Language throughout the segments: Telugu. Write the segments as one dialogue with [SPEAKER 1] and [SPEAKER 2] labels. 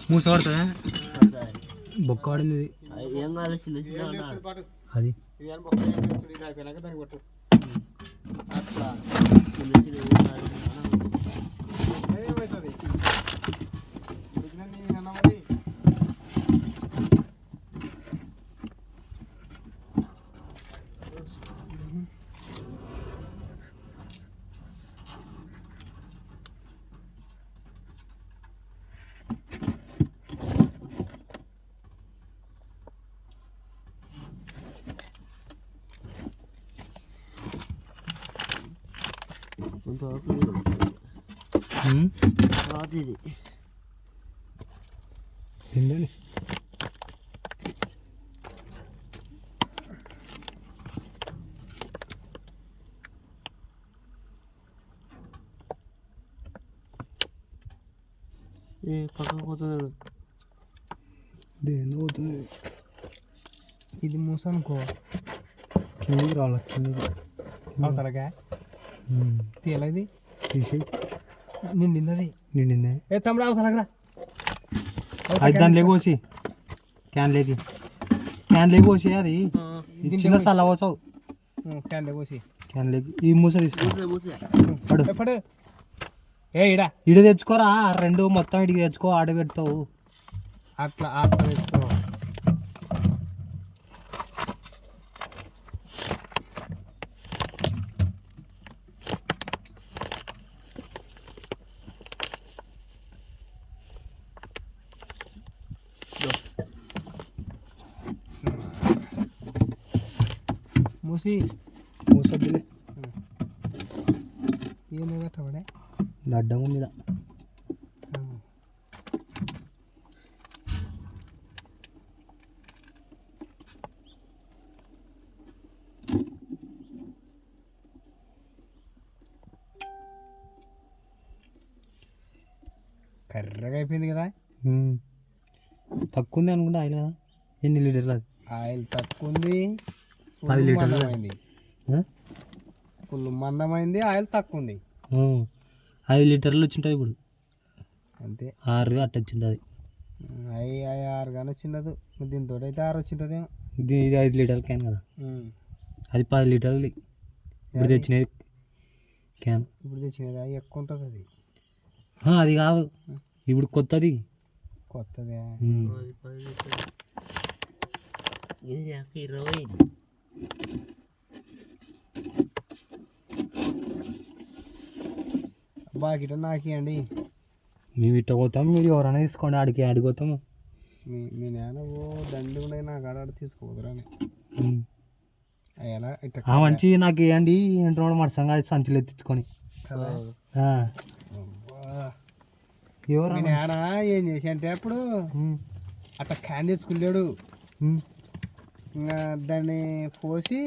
[SPEAKER 1] మూస పడుతుందా బొక్క పడింది
[SPEAKER 2] ఏం కాదు చిన్న
[SPEAKER 1] అది
[SPEAKER 2] అట్లా చిన్న చిన్న
[SPEAKER 3] ఏమవుతుంది
[SPEAKER 2] ఇది
[SPEAKER 1] తిండి
[SPEAKER 2] పక్కన పోతున్నాడు
[SPEAKER 1] దేని పోతుంది
[SPEAKER 3] ఇది మూస అనుకో
[SPEAKER 1] కిందికి రావాలి కిందికి
[SPEAKER 3] అవుతారగా తీయలేదు
[SPEAKER 1] తీసి
[SPEAKER 3] నిండింది
[SPEAKER 1] నిండిందే
[SPEAKER 3] ఏ తమ్ముడు అవుతారా
[SPEAKER 1] అది దాని లేకోసి క్యాన్ లేకోసి అది చిన్న సల్ల పోసావు
[SPEAKER 3] క్యాన్ పోసి
[SPEAKER 1] క్యాన్ లేకి ఈ మూస తీసుకో పడు
[SPEAKER 3] ఎప్పుడు ఏ ఇడా
[SPEAKER 1] ఇడ తెచ్చుకోరా రెండు మొత్తం ఇడికి తెచ్చుకో ఆడ పెడతావు
[SPEAKER 3] అట్లా అట్లా తెచ్చుకో
[SPEAKER 1] మూసొద్దులే
[SPEAKER 3] ఏం లేదట్టబడే
[SPEAKER 1] అడ్డం ఉంది ఈడ.
[SPEAKER 3] కర్రగా అయిపోయింది కదా
[SPEAKER 1] తక్కువ ఉంది అనుకుంటా ఆయిల్ కదా ఎన్ని లీటర్లు అది
[SPEAKER 3] ఆయిల్ తక్కువ ఉంది
[SPEAKER 1] 10 లీటర్లు
[SPEAKER 3] మందమైంది ఫుల్ మందమైంది ఆయిల్ తక్కువ ఉంది
[SPEAKER 1] 5 లీటర్లు వచ్చింటుంది ఇప్పుడు
[SPEAKER 3] అంతే
[SPEAKER 1] 6 అట్ట వచ్చింటుంది
[SPEAKER 3] అవి 6 కానీ వచ్చిండదు దీంతో అయితే 6 వచ్చింటుందేమో
[SPEAKER 1] ఇది 5 లీటర్ల క్యాన్ కదా అది 10 లీటర్లు ఇప్పుడు తెచ్చినది క్యాన్
[SPEAKER 3] ఇప్పుడు తెచ్చినది అది ఎక్కువ ఉంటుంది అది
[SPEAKER 1] అది కాదు ఇప్పుడు కొత్తది
[SPEAKER 3] కొత్తదే
[SPEAKER 2] 20
[SPEAKER 3] బాకిట నాకియండి
[SPEAKER 1] మేము ఇట్ట పోతాము మీరు ఎవరైనా తీసుకోండి ఆడికి అడిగిపోతాము
[SPEAKER 3] మీ నాన్న ఓ దండి ఉండే నాకు ఆడ తీసుకోపోదురా అని అయ్యలా ఇట్లా
[SPEAKER 1] మంచి నాకు ఇవ్వండి ఏంటో మరసంగా సంచులు ఎత్తించుకొని ఎవరు
[SPEAKER 3] మీ నాన్న ఏం చేసి అంటే అప్పుడు అట్లా క్యాన్ తెచ్చుకున్నాడు ఇంకా దాన్ని పోసి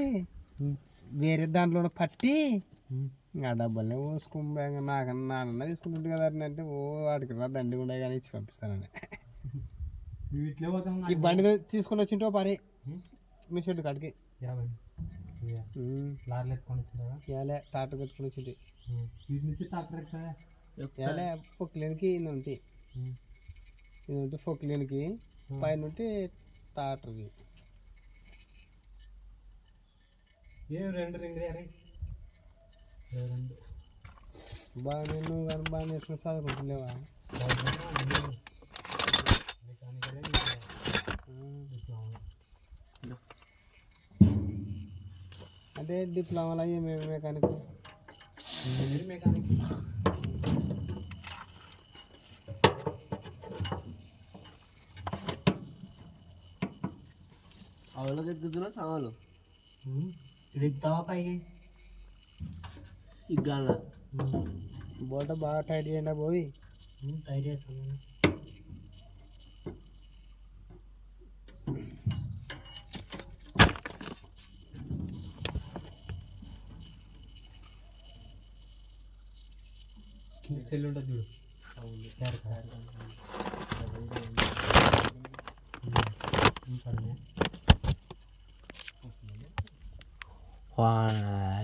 [SPEAKER 3] వేరే దాంట్లో పట్టి ఇంకా డబ్బులనే పోసుకుంటా నాకన్నా నాన్న తీసుకుంటుంటే కదా అంటే ఓ వాడికి రా దండి ఉండే కానీ ఇచ్చి పంపిస్తానని ఈ బండి తీసుకొని వచ్చింటో పరి మీ షెడ్ కాడికి టాటర్ పెట్టుకొని వచ్చింటి పొక్కిలేనికి ఇది ఉంటే పొక్కిలేనికి పైన ఉంటే టాటర్కి బాగా నువ్వు కానీ బాగా నేర్చుకుని చదువుకుంటున్నావా అంటే డిప్లొమాలో ఏమేమి మెకానిక్
[SPEAKER 2] అవులకు ఎత్తుకుతున్నా సామాలు
[SPEAKER 1] ఎత్తావా పైకి
[SPEAKER 2] ఇగ్గాల
[SPEAKER 3] బోట బాగా టైట్ చేయండి పోయి
[SPEAKER 1] టైట్ చేస్తాను సెల్ ఉంటుంది చూడు
[SPEAKER 2] Wah,